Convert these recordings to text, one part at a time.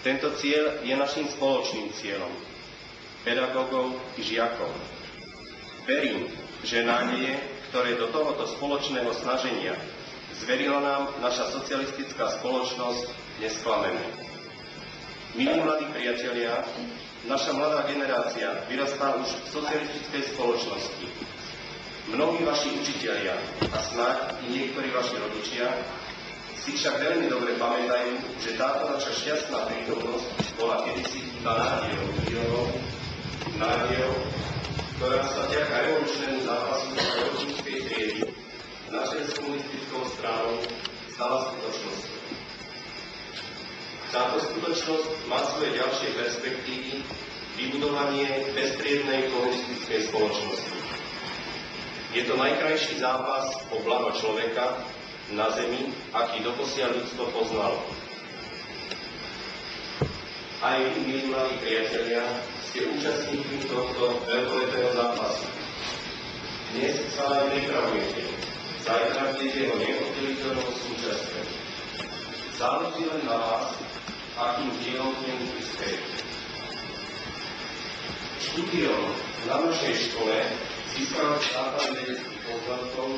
Tento cieľ je našim spoločným cieľom, pedagógov i žiakov. Verím, že nádeje, ktoré do tohoto spoločného snaženia zverila nám naša socialistická spoločnosť, nesklamené. Milí mladí priatelia, naša mladá generácia vyrastá už v socialistickej spoločnosti. Mnohí vaši učitelia a snáď i niektorí vaši rodičia si však veľmi dobre pamätajú, že táto naša šťastná prítomnosť bola kedysi iba nádejou, ktorá sa vďaka revolučnému zápasu robotníckej triedy na čele s komunistickou stranou stala skutočnosťou. Táto skutočnosť má svoje ďalšie perspektívy, vybudovanie beztriednej komunistickej spoločnosti. Je to najkrajší zápas o blaho človeka na zemi, aký doposiaľ ľudstvo poznalo. Aj vy, milí mladí priatelia, ste účastníkmi tohto veľkolepého zápasu. Dnes sa len pripravujete, zajtra budete jeho neoddeliteľnou súčasťou. Záleží len na vás, akým dielom k nemu prispiejete. Štúdiom na našej škole získal základ vedeckých poznatkov,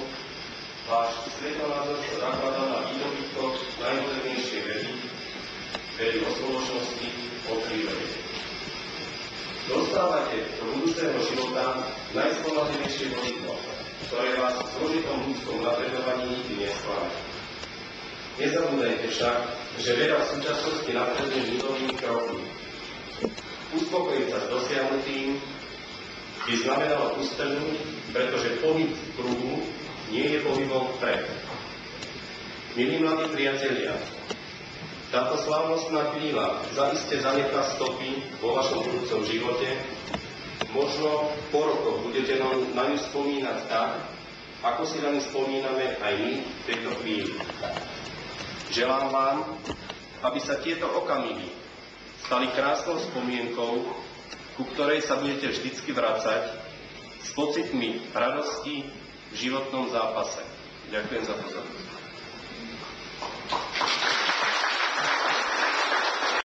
váš svetonázor sa zakladá na výdobytkoch najmodernejšej vedy o spoločnosti, o prírode. Dostávate do budúceho života najspolahlivejšie vodidlo, ktoré vás v zložitom ľudskom napredovaní nikdy nesklame. Nezabúdajte však, že veda v súčasnosti napreduje ľudovými krokmi. Uspokojiť sa s dosiahnutým by znamenalo ustrnúť, pretože pohyb v kruhu nie je pohybom vpred. Milí mladí priatelia, táto slávnostná chvíľa zaiste zanechá stopy vo vašom budúcom živote. Možno po rokoch budete na ňu spomínať tak, ako si na ňu spomíname aj my v tejto chvíli. Želám vám, aby sa tieto okamihy stali krásnou spomienkou, ku ktorej sa budete vždycky vracať s pocitmi radosti v životnom zápase. Ďakujem za pozornosť.